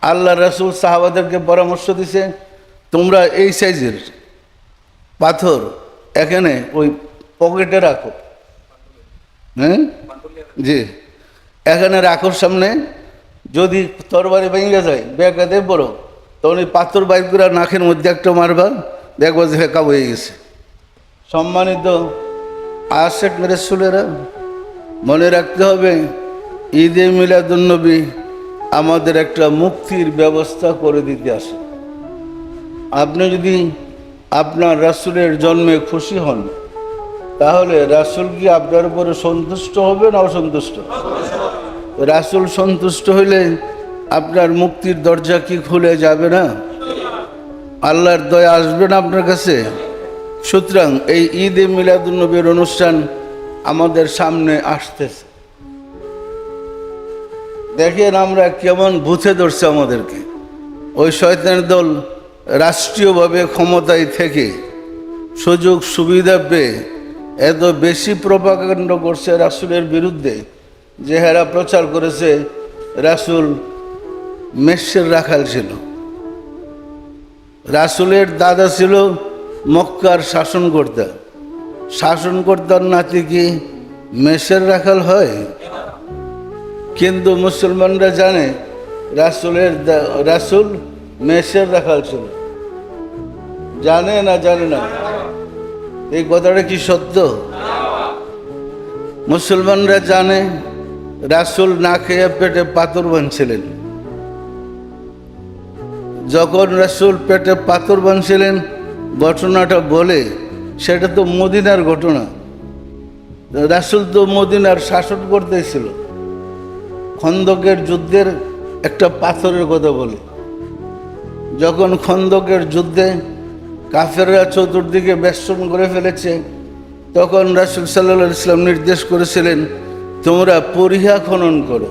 আল্লাহ রাসূল সাহাবাদেরকে পরামর্শ দিছে, তোমরা এই সাইজের পাথর এখানে ওই পকেটে রাখো। হ্যাঁ, জি, এখানে রাখোর সামনে, যদি তরবারি ভেঙে যায় বেকাতে বড়, তখন ওই পাথর বাইর করে নাকের মধ্যে একটা মারবা, দেখবা যে হেকা হয়ে গেছে। সম্মানিত আশেক রাসূলেরা, মনে রাখতে হবে ঈদে মিলাদুন্নবী আমাদের একটা মুক্তির ব্যবস্থা করে দিতে আসে। আপনি যদি আপনার রাসূলের জন্মে খুশি হন, তাহলে রাসূল কি আপনার উপরে সন্তুষ্ট হবে না অসন্তুষ্ট? রাসূল সন্তুষ্ট হইলে আপনার মুক্তির দরজা কি খুলে যাবে না? আল্লাহর দয়া আসবে না আপনার কাছে? সুতরাং এই ঈদে মিলাদুন্নবীর অনুষ্ঠান আমাদের সামনে আসতেছে। দেখেন আমরা কেমন বুঝে ধরছে আমাদেরকে। ওই শয়তানের দল রাষ্ট্রীয়ভাবে ক্ষমতায় থেকে সুযোগ সুবিধা পেয়ে এত বেশি প্রপাগান্ডা করছে রাসূলের বিরুদ্ধে, যে হেরা প্রচার করেছে রাসূল মেষের রাখাল ছিল। রাসূলের দাদা ছিল মক্কার শাসনকর্তা। শাসনকর্তার নাতি কি মেষের রাখাল হয়? কিন্তু মুসলমানরা জানে রাসূল মেষের রাখাল ছিল। জানে না জানে না? এই কথাটা কি সত্য? মুসলমানরা জানে রাসূল না খেয়ে পেটে পাথর বাঁধছিলেন। যখন রাসূল পেটে পাথর বাঁধছিলেন, ঘটনাটা বলে, সেটা তো মদিনার ঘটনা। রাসূল তো মদিনার শাসন করতেছিল। খন্দকের যুদ্ধের একটা পাথরের কথা বলে, যখন খন্দকের যুদ্ধে কাফেররা চতুর্দিকে বেষ্টন করে ফেলেছে, তখন রাসূল সাল্লাল্লাহু আলাইহি ওয়াসাল্লাম নির্দেশ করেছিলেন, তোমরা পরিহা খনন করো।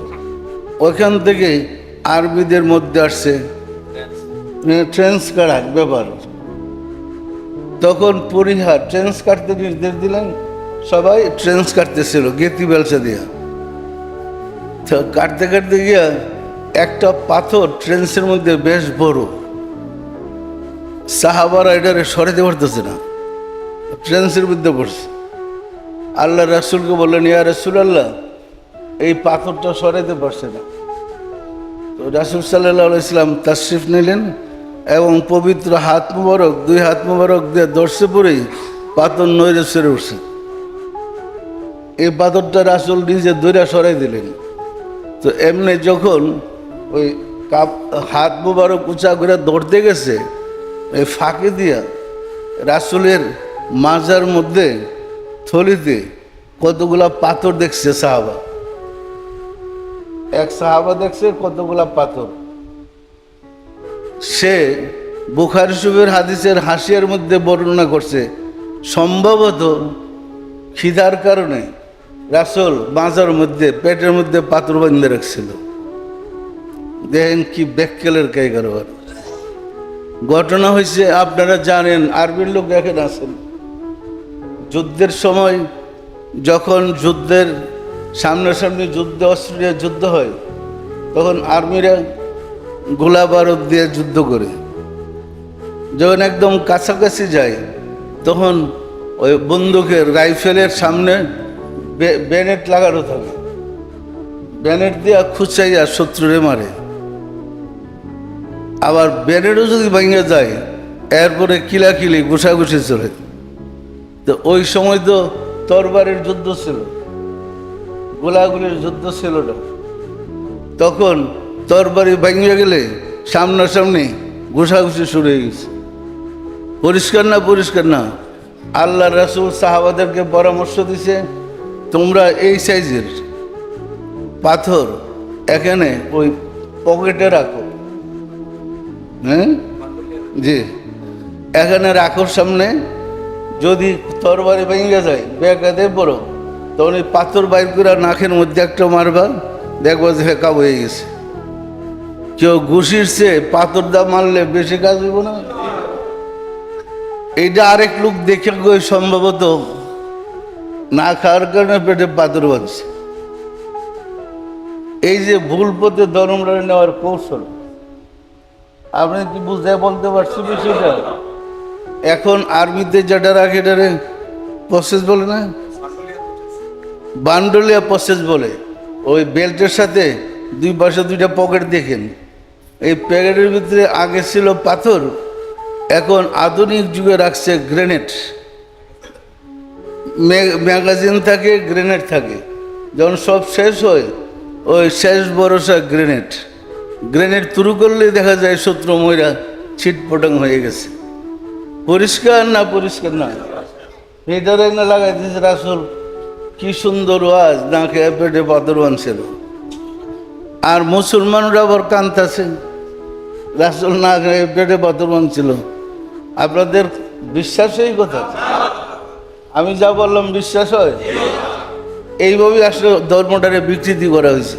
ওখান থেকে আরবিদের মধ্যে আসছে ট্রেন্স কাটার ব্যাপার। তখন পরিহা ট্রেন্স কাটতে নির্দেশ দিলেন, সবাই ট্রেন্স কাটতেছিল গেতি বেলচা দিয়া। তো কাটতে কাটতে গিয়া একটা পাথর ট্রেন্সের মধ্যে বেশ বড়, সাহাবারা এটারে সরাতে পারতেছে না, ট্রেন্সের মধ্যে পড়ছে। আল্লাহ রাসূলকে বললেন, ইয়া রাসূলুল্লাহ, এই পাথরটা সরাতে পারছে না। তো রাসূল সাল্লাল্লাহু আলাইহি ওয়াসাল্লাম তাশরিফ নিলেন এবং পবিত্র হাত মুবারক, দুই হাত মুবারক দিয়ে দর্শে পড়েই পাথর নইরে সরে উঠছে। এই পাথরটা রাসূল নিজে দইরা সরাই দিলেন। তো এমনি যখন ওই হাত মুবারক উঁচা করে ধরতে গেছে, এই ফাঁকে দিয়া রাসূলের মাজার মধ্যে থলিতে কতগুলা পাথর দেখছে সাহাবা। এক সাহাবা দেখছে কতগুলা পাথর। সে বুখারী শরীফের হাদিসের হাসিয়ার মধ্যে বর্ণনা করছে, সম্ভবত খিদার কারণে রাসূল মাজার মধ্যে পেটের মধ্যে পাথর বাঁধে রাখছিল। দেখেন কি বেক্কেলের কারবার। ঘটনা হয়েছে, আপনারা জানেন, আরবির লোক দেখেন আছেন, যুদ্ধের সময় যখন যুদ্ধের সামনাসামনি যুদ্ধ, অস্ত্র দিয়ে যুদ্ধ হয়, তখন আর্মিরা গোলা বারুদ দিয়ে যুদ্ধ করে। যখন একদম কাছাকাছি যায়, তখন ওই বন্দুকের রাইফেলের সামনে ব্যানেট লাগানো থাকে, ব্যানেট দিয়ে খুঁচাইয়া শত্রুরে মারে। আবার ব্যানেটও যদি ভেঙে যায়, এরপরে কিলাকিলি ঘুষাঘুষি চলে। তো ওই সময় তো তরবারের যুদ্ধ ছিল, গোলাগুলির যুদ্ধ ছিল না। তখন তরবারি ভেঙে গেলে সামনাসামনি ঘুষাঘুষি শুরু হয়ে গেছে। পরিষ্কার না? পরিষ্কার না? আল্লাহ রাসূল সাহাবাদেরকে পরামর্শ দিছে, তোমরা এই সাইজের পাথর এখানে ওই পকেটে রাখো। হ্যাঁ, জি, এখানে রাখোর সামনে, যদি তরবারি ভেঙে যায় বেকাতে বড়, তখন ওই পাথর বাইর করে নাকের মধ্যে একটা মারবা, দেখবা যে হেকা হয়ে গেছে। কেউ ঘুষির চেয়ে পাথর দা মারলে বেশি কাজ হইব না? এইটা আরেক লোক দেখে সম্ভবত না খাওয়ার কারণে পেটে পাথর বাঁধছে। এই যে ভুল পথে ধর্মটা নেওয়ার কৌশল, আপনি কি বুঝতে বলতে পারছি বিষয়টা? এখন আর্মিতে যেটা রাখে এটারে প্রসেস বলে না, বান্ডলিয়া প্রসেস বলে। ওই বেল্টের সাথে দুই পাশে দুইটা পকেট দেখেন, এই প্যাকেটের ভিতরে আগে ছিল পাথর, এখন আধুনিক যুগে রাখছে গ্রেনেড। ম্যাগাজিন থাকে, গ্রেনেড থাকে, যখন সব শেষ হয় ওই শেষ ভরসা গ্রেনেড। গ্রেনেড শুরু করলে দেখা যায় শত্রু ময়রা ছিটপটাং হয়ে গেছে। পরিষ্কার না পরিষ্কার না, এটারে না লাগাই দিয়েছে রাসূল। কি সুন্দর ওয়াজ, না খেয়ে পেটে পাথর আনছিল। আর মুসলমানরা আবার কান্তাছে, রাসূল না খেয়ে পেটে পাথর আনছিল। আপনাদের বিশ্বাস এই কথা? আমি যা বললাম বিশ্বাস হয়? এইভাবে আসলে ধর্মটারে বিকৃতি করা হয়েছে।